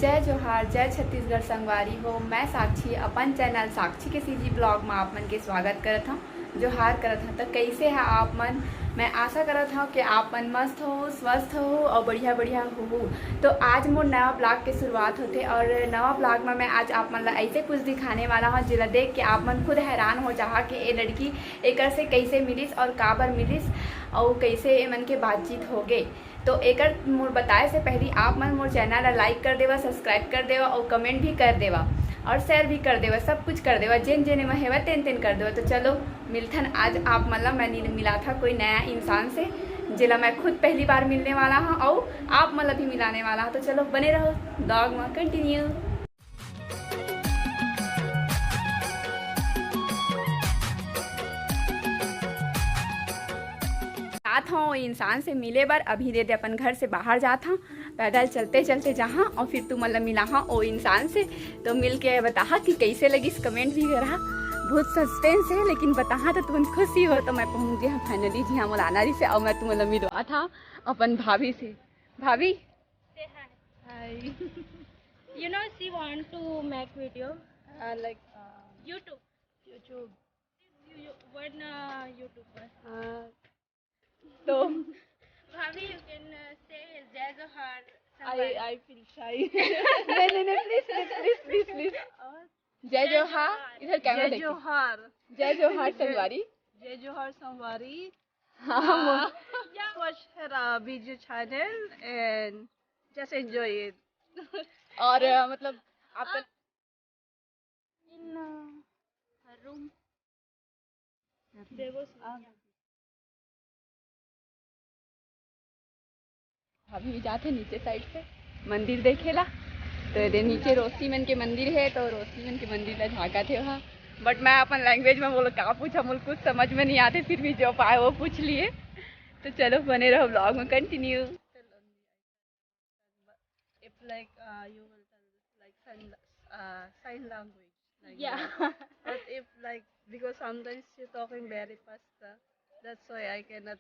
जय जोहार, जय छत्तीसगढ़ संगवारी हो। मैं साक्षी अपन चैनल साक्षी के सीजी ब्लॉग में आप मन के स्वागत करत हूँ, जोहार करत हूँ। तो कैसे है आप मन? मैं आशा करत हूँ कि आप मन मस्त हो, स्वस्थ हो और बढ़िया बढ़िया हो। तो आज मोर नवा ब्लॉग के शुरुआत होते और नवा ब्लॉग में मैं आज आप मन ला ऐसे कुछ दिखाने वाला हूँ जिला देख के आप मन खुद हैरान हो जाहा कि ये लड़की एक से कैसे मिलिस और काबर मिलिस और कैसे ए मन के बातचीत हो गए। तो एक मोर बताए से पहले आप मन मोर चैनल ला लाइक कर देवा, सब्सक्राइब कर देवा और कमेंट भी कर देवा और शेयर भी कर देवा, सब कुछ कर देवा, जेन जेने में हेवा तेन तेन कर देवा। तो चलो मिलथन आज आप मतलब मैं मिला था कोई नया इंसान से जिला मैं खुद पहली बार मिलने वाला हूँ और आप मतलब भी मिलाने वाला हूँ। तो चलो बने रहो ब्लॉग में, कंटिन्यू। साथ हूँ इंसान से मिले बार अभी दे अपन घर से बाहर जाता हूँ पैदल चलते चलते जहाँ और फिर तू मतलब मिला हाँ वो इंसान से। तो मिल के बता कि कैसे लगी, कमेंट भी करा। बहुत सस्पेंस है लेकिन बता तो तुम खुशी हो। तो मैं पहुँच गया फाइनली जी हाँ मौलाना जी से और मैं तुम मतलब मिलवा था अपन भाभी से। भाभी Say hi. You know, she want to make video like YouTube. YouTube One YouTuber. तो Bhavi, you can say Jai Johar. I feel shy. नहीं प्लीज जय जोहार। इधर कैमरा जय देखिए। जोहार। जय जोहार संगवारी। जय जोहार संगवारी। हाँ Watch her video channel and just enjoy it. और मतलब आपका In her room. There was अभी जाते नीचे साइड से मंदिर देखेला। तो ये नीचे रोशनी मन के मंदिर है तो रोशनी मन के मंदिर ला झाका थे वहाँ। बट मैं अपन लैंग्वेज में बोलो क्या पूछा, मुझे कुछ समझ में नहीं आते, फिर भी जो पाए वो पूछ लिए। तो चलो बने रहो ब्लॉग में, continue. If like you will tell like sign language. Like yeah. that. But if like because sometimes you're talking very fast, that's why I cannot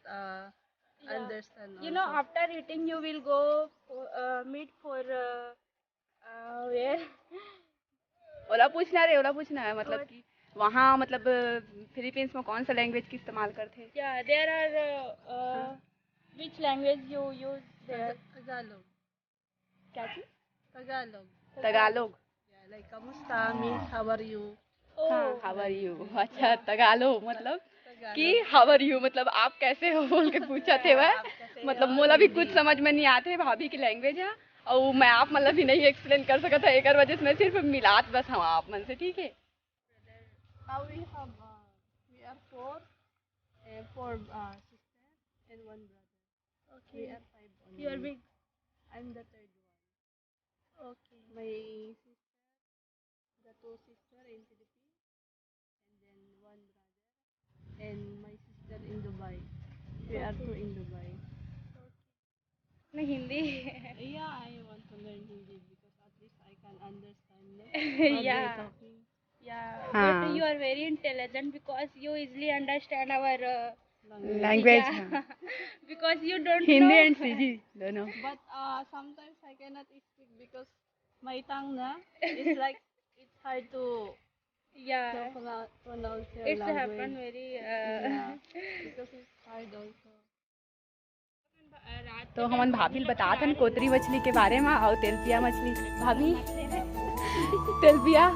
Yeah. understand. You know, Also. after eating, you will go meet for where? ओला पूछना रे, ओला पूछना है मतलब कि वहाँ मतलब Philippines में कौन सा लैंग्वेज की इस्तेमाल करते हैं? Yeah, there are which language you use there? Tagalog. क्या चीज? Tagalog. Tagalog. Yeah, like kamusta means how are you? हाँ हाउ आर यू। अच्छा तगालोग मतलब Tagalog. कि हाउ आर यू मतलब आप कैसे हो बोल के पूछा थे वह। मतलब मोला भी कुछ समझ में नहीं आते भाभी की लैंग्वेज है और मैं आप मतलब भी नहीं एक्सप्लेन कर सकता था, एक वजह से मैं सिर्फ मिलात बस हम आप मन से। ठीक है Now we have we are four sisters and one brother. We Okay. are five only. You are big. I'm the third one. Okay. My sister, the two sister in Philippines, and then one brother, and my sister in Dubai. We are two in Dubai. No, Hindi. Yeah, I want to learn Hindi because at least I can understand what Yeah. they're talking. Yeah. हाँ। But you are very intelligent because you easily understand our language yeah. Because you don't Hindi know. And CG दोनों। But sometimes I cannot speak because my tongue na is like it's hard to Yeah. pronounce your It's language. happen very. Yeah, because it's hard also. तो हमन भाभी बताथन कोतरी मछली के बारे में और तेलपिया मछली। भाभी tilapia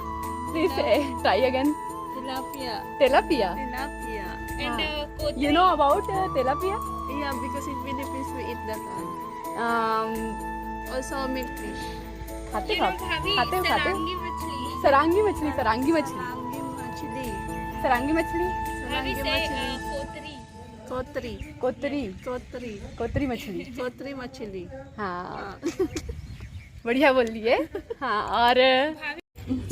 please try again. Tilapia. तेलापिया। Tilapia. And kotri. You know about तेलापिया? Yeah, because in Philippines we eat that one. Also milk fish. खाते You हो? know, Bhavi, खाते हो? sarangi machli. सरांगी मछली, सरांगी मछली, Sarangi machli. सरांगी मछली, Bhavi say kotri. Kotri. कोतरी, Kotri. कोतरी मछली। Kotri machli. हाँ बढ़िया बोल लिए। हाँ और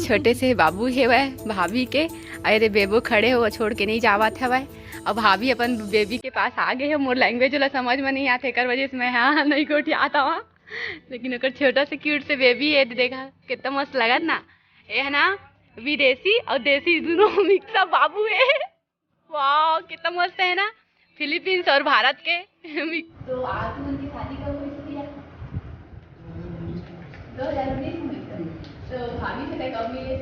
छोटे से बाबू है वह भाभी के, अरे बेबो खड़े हो छोड़ के नहीं जावत है वह। अब भाभी अपन बेबी के पास आ गए है। मोर लैंग्वेज वाला समझ में नहीं आते कर वजह से मैं हाँ नहीं कोठी आता वहाँ, लेकिन अगर छोटा से क्यूट से बेबी है तो देखा कितना मस्त लगत ना। ये है ना विदेशी और देसी दोनों मिक्स बाबू है। वाह कितना मस्त है ना, फिलीपींस और भारत के मिक्स। तो आज उनकी शादी कब हुई थी? 2019 में। तो भाभी से कब मिले?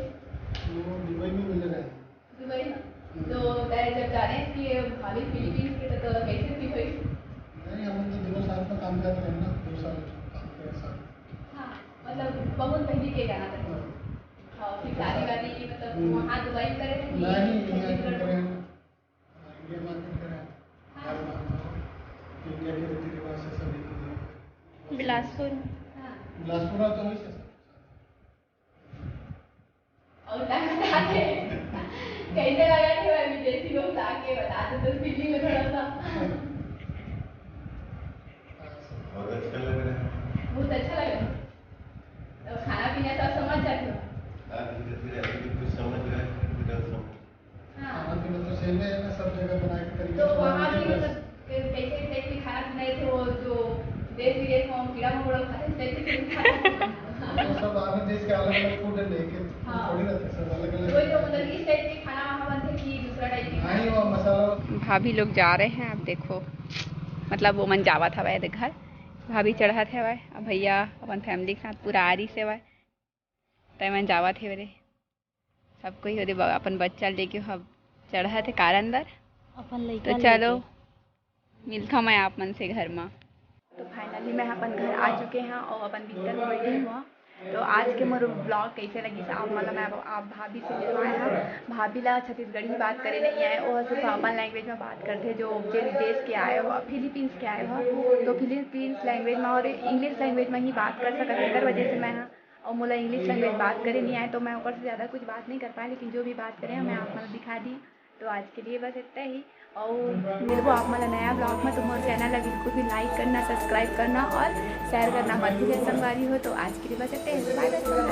वो दुबई में मिल रहा है। दुबई में। तो जब जाने कि भाभी फिलीपींस के तो कैसे थी भाई? नहीं, हम तो दोनों साथ में काम करते हैं ना, 2 साल काम किया साथ। हाँ, मतलब बहुत पहले के जाना था। हाँ, फिर शादी वादी मतलब वहाँ दुबई में करे थे कि नहीं, यहाँ छत्तीसगढ़ करें, में? इंडिया मार्केट करें, हाँ। इंडिया के रीति रिवाज से सभी चीजें। बिलासपुर। हाँ। बिलासपुर तो वही से और क्या बताते? कैसे लगा कि मैं विदेशी लोग आके बता दे तो फीलिंग में थोड़ा सा बहुत अच्छा लग रहा है। बहुत अच्छा लगा। तो खाना पीना सब समझ जाते हो? आज धीरे धीरे अभी कुछ समझ रहे हैं, धीरे समझ। हाँ। खाना पीना तो सेम है ना, सब जगह बनाए के तरीके तो से वहाँ भी बनाएंगे बस। मतलब कैसे टाइप के खाना बनाए थे वो जो देश विदेश में हम कीड़ा मकोड़ा खाते थे कैसे कैसे खाते थे? तो सब आगे देश के अलग अलग फूड है, लेके हाँ। थोड़ी रहते हैं, सब अलग तो वही तो अलग। मतलब इस टाइप के खाना वहाँ बनते कि दूसरा टाइप के खाना? नहीं, वो मसाला भाभी लोग जा रहे हैं, अब देखो मतलब वो मन जावा था वह घर भाभी चढ़ा थे वह अब भैया अपन फैमिली के साथ पूरा आरी से वह तय मन जावा थे वरे सब कोई होते अपन बच्चा लेके हम चढ़ा थे कार अंदर। अपन लइका तो चलो मिलता मैं आप मन से घर में। तो फाइनली मैं अपन घर आ चुके हैं और अपन बिस्तर में बैठी हुआ। तो आज के मोर ब्लॉग कैसे लगी से आप मतलब मैं आप भाभी से मिलवाए हैं। भाभी ला छत्तीसगढ़ी में बात करे नहीं आए और सिर्फ अपन लैंग्वेज में बात करते जो विदेश के आए हो फिलीपींस के आए हो तो फिलीपींस लैंग्वेज में और इंग्लिश लैंग्वेज में ही बात कर सकते हैं वजह से मैं और मुला इंग्लिश लैंग्वेज बात करे नहीं आए तो मैं ऊपर से ज़्यादा कुछ बात नहीं कर पाए लेकिन जो भी बात करें मैं आप मतलब दिखा दी। तो आज के लिए बस इतना ही और मिलबो आप मतलब नया ब्लॉग में। तुम्हारे चैनल है बिल्कुल भी लाइक करना सब्सक्राइब करना और शेयर करना मत भूलिए संगवारी हो। तो आज के लिए बस इतना ही, बाय बाय।